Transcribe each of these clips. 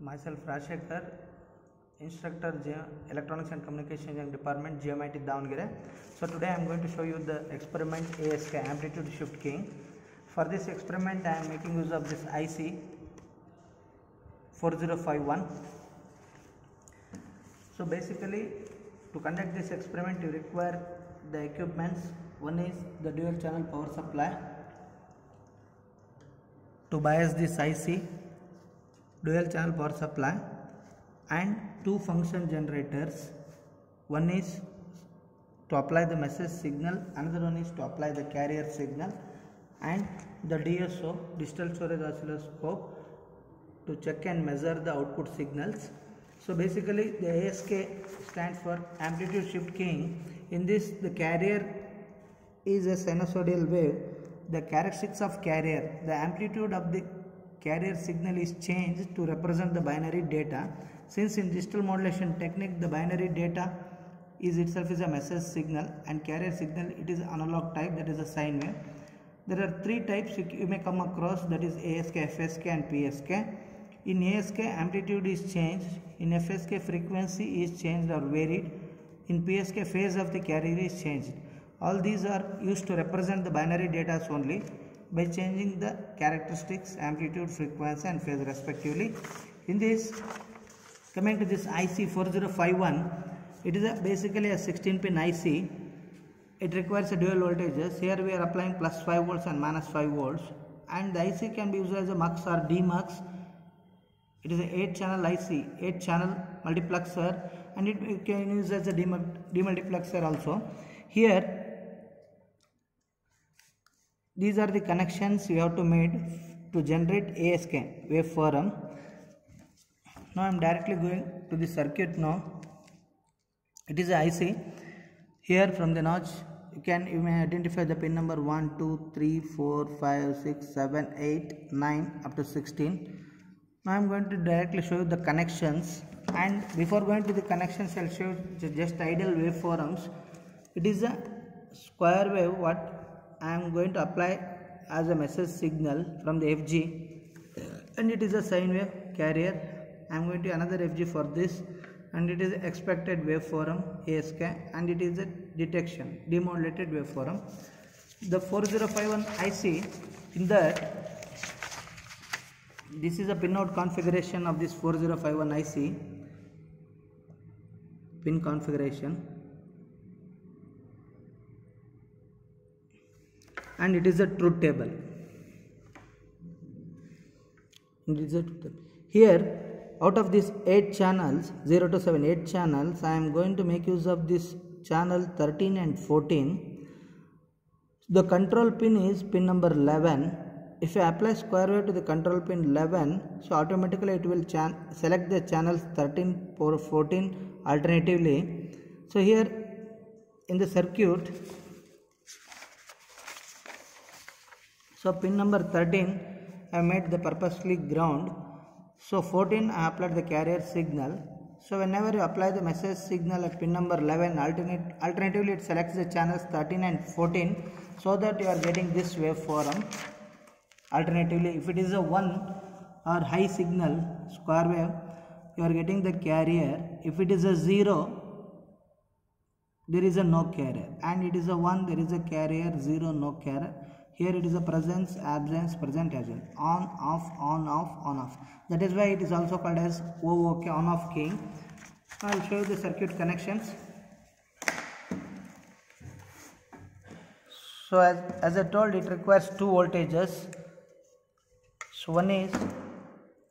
Myself Rajshekhar, instructor Electronics and Communication Engineering Department, GMIT Davangere. So today I am going to show you the experiment ASK, amplitude shift keying. For this experiment I am making use of this IC 4051. So basically to conduct this experiment you require the equipments. One is the dual channel power supply to bias this IC, dual channel power supply, and two function generators. One is to apply the message signal, another one is to apply the carrier signal, and the DSO, digital storage oscilloscope, to check and measure the output signals. So basically the ASK stands for amplitude shift keying. In this the carrier is a sinusoidal wave. The characteristics of carrier, the amplitude of the carrier signal is changed to represent the binary data. Since in digital modulation technique the binary data is itself is a message signal and carrier signal it is analog type, that is a sine wave. There are three types you may come across, that is ASK, FSK and PSK. In ASK amplitude is changed, in FSK frequency is changed or varied, in PSK phase of the carrier is changed. All these are used to represent the binary data only by changing the characteristics, amplitude, frequency and phase respectively. In this, coming to this IC 4051, it is basically a 16-pin IC. It requires a dual voltages. Here we are applying plus 5 volts and minus 5 volts, and the IC can be used as a MUX or DMUX. It is an 8-channel IC, 8-channel multiplexer, and it can use as a demultiplexer also. Here these are the connections you have to make to generate ASK waveform. Now I am directly going to the circuit now. It is a IC. Here from the notch you may identify the pin number 1, 2, 3, 4, 5, 6, 7, 8, 9 up to 16. Now I am going to directly show you the connections, and before going to the connections I will show you just ideal waveforms. It is a square wave what I am going to apply as a message signal from the FG, and it is a sine wave carrier. I am going to another FG for this, and it is expected waveform ASK, and it is a detection demodulated waveform. The 4051 IC, in that this is a pinout configuration of this 4051 IC, pin configuration, and it is a truth table. Here out of these 8 channels, 0 to 7, 8 channels, I am going to make use of this channel 13 and 14. The control pin is pin number 11. If I apply square wave to the control pin 11, so automatically it will select the channels 13 or 14 alternatively. So here in the circuit, so pin number 13 I made the purposely ground. So 14 I applied the carrier signal. So whenever you apply the message signal at pin number 11, alternatively it selects the channels 13 and 14, so that you are getting this waveform. Alternatively, if it is a 1 or high signal square wave, you are getting the carrier. If it is a 0, there is a no carrier, and it is a 1, there is a carrier, 0, no carrier. Here it is a presence, absence, present, absent, on, off, on, off, on, off. That is why it is also called as OOK, on, off keying. I will show you the circuit connections. So as I told, it requires two voltages. So one is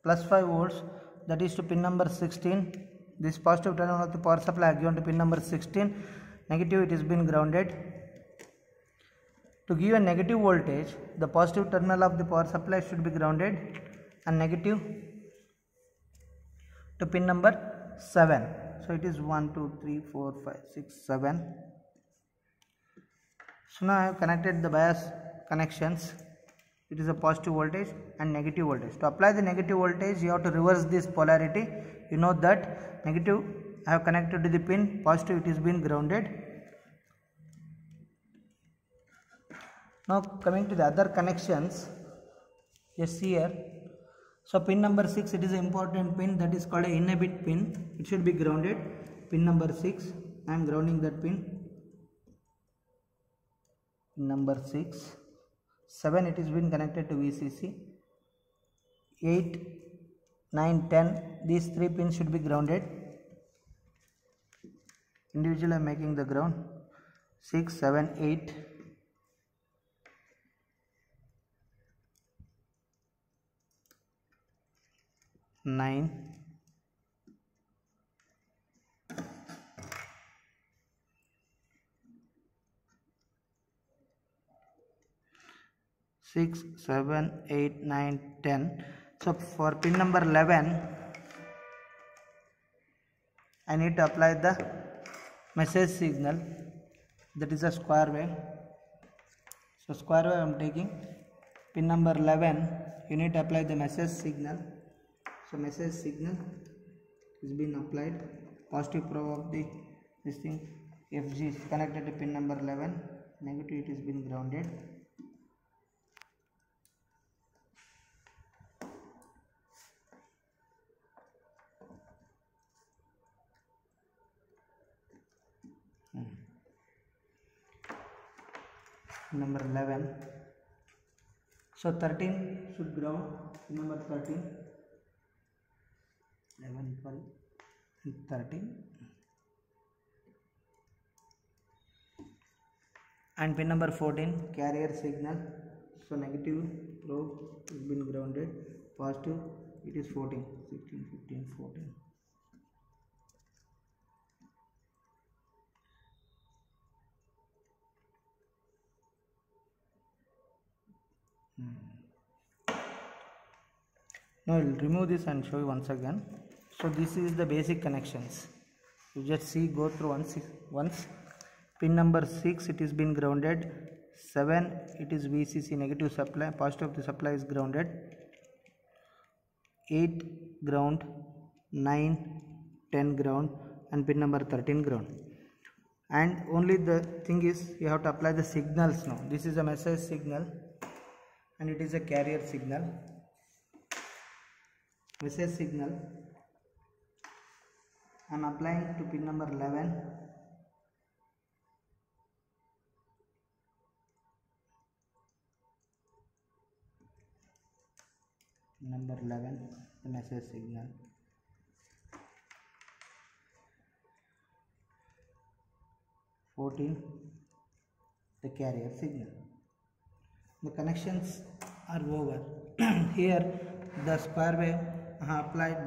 plus 5 volts, that is to pin number 16. This positive terminal of the power supply given to pin number 16. Negative, it has been grounded. To give a negative voltage, the positive terminal of the power supply should be grounded, and negative to pin number 7. So it is 1, 2, 3, 4, 5, 6, 7. So now I have connected the bias connections. It is a positive voltage and negative voltage. To apply the negative voltage, you have to reverse this polarity. You know that negative I have connected to the pin, positive it is been grounded. Now coming to the other connections, yes, here So pin number 6, it is an important pin, that is called a inhibit pin. It should be grounded. Pin number 6, I am grounding that pin. Pin number 6. 7, it is been connected to VCC. 8, 9, 10, these 3 pins should be grounded. Individually I am making the ground. 6, 7, 8. 9, 6, 7, 8, 9, 10. So for pin number 11, I need to apply the message signal, that is a square wave. So square wave I am taking. Pin number 11, you need to apply the message signal. So message signal is being applied. Positive probe of this thing FG is connected to pin number 11. Negative, it is been grounded. Number 11. So 13 should ground. Number 13. 11, 12, 13. And pin number 14, carrier signal. So negative probe has been grounded. Positive, it is 14. 16, 15, 14. Now I will remove this and show you once again. So this is the basic connections. You just see, go through once. Pin number 6, it is been grounded. 7, it is VCC negative supply. Positive of the supply is grounded. 8 ground, 9, 10 ground, and pin number 13 ground. And only the thing is, you have to apply the signals now. This is a message signal and it is a carrier signal. Message signal I am applying to pin number 11. Number 11, the message signal. 14, the carrier signal. The connections are over. Here the square wave applied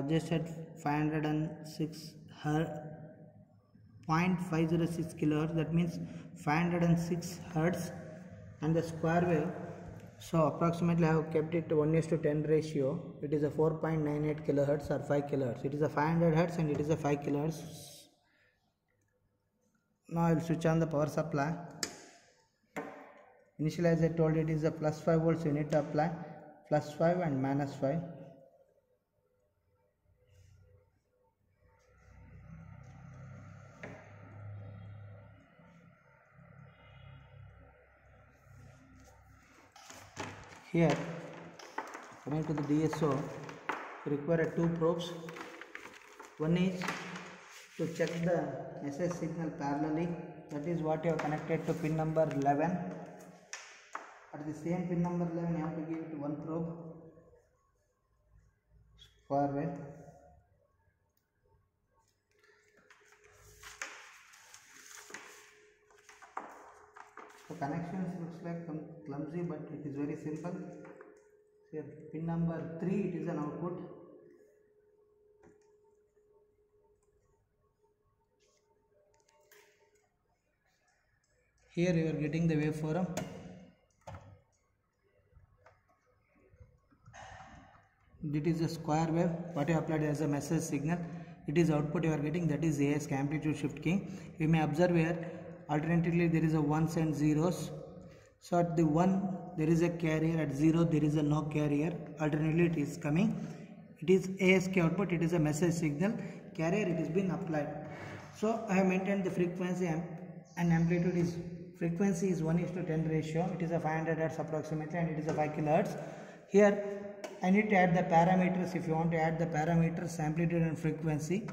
just at 506 0.506 kilohertz, that means 506 hertz, and the square wave, so approximately I have kept it to 1:10 ratio. It is a 4.98 kilohertz or 5 kilohertz. It is a 500 hertz and it is a 5 kilohertz. Now I will switch on the power supply. Initially, as I told, it is a plus 5 volts. You need to apply plus 5 and minus 5. Here, coming to the DSO, you require 2 probes. One is to check the message signal parallelly. That is what you have connected to pin number 11. At the same pin number 11, you have to give it 1 probe, square wave. The connections looks like clumsy, but it is very simple. Here, pin number 3, it is an output. Here you are getting the waveform. It is a square wave, what you applied as a message signal. It is output you are getting, that is ASK, amplitude shift key. You may observe here, alternatively there is a ones and zeros. So at the 1 there is a carrier, at 0 there is a no carrier. Alternately it is coming. It is ASK output, it is a message signal. Carrier, it is been applied. So I have maintained the frequency and amplitude is, frequency is 1:10 ratio. It is a 500 hertz approximately and it is a 5 kilohertz. Here I need to add the parameters. If you want to add the parameters, amplitude and frequency,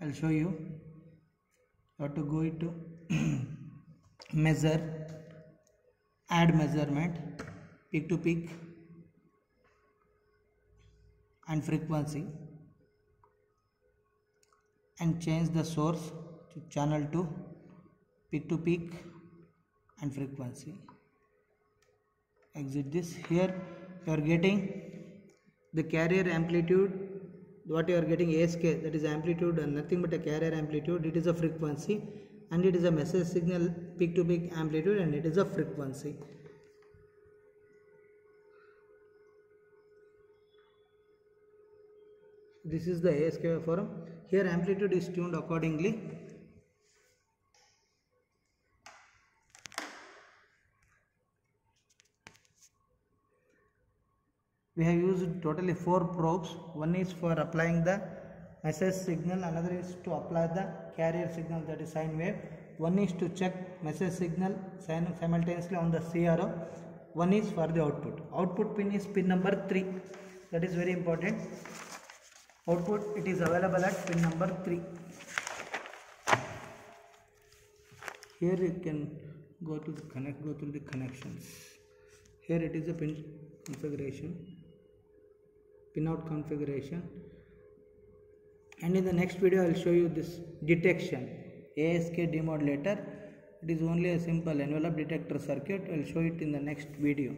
I'll show you. You have to go into measure, add measurement, peak to peak and frequency, and change the source to channel 2, peak to peak and frequency. Exit this. Here you are getting the carrier amplitude. What you are getting ASK, that is amplitude and nothing but a carrier amplitude. It is a frequency, and it is a message signal peak to peak amplitude, and it is a frequency. This is the ASK waveform. Here amplitude is tuned accordingly. We have used totally 4 probes. One is for applying the message signal, another is to apply the carrier signal, that is sine wave. One is to check message signal simultaneously on the CRO. One is for the output. Output pin is pin number 3. That is very important. Output, it is available at pin number 3. Here you can go through the connections. Here it is a pin configuration, pin out configuration, and in the next video I will show you this detection, ASK demodulator. It is only a simple envelope detector circuit. I will show it in the next video.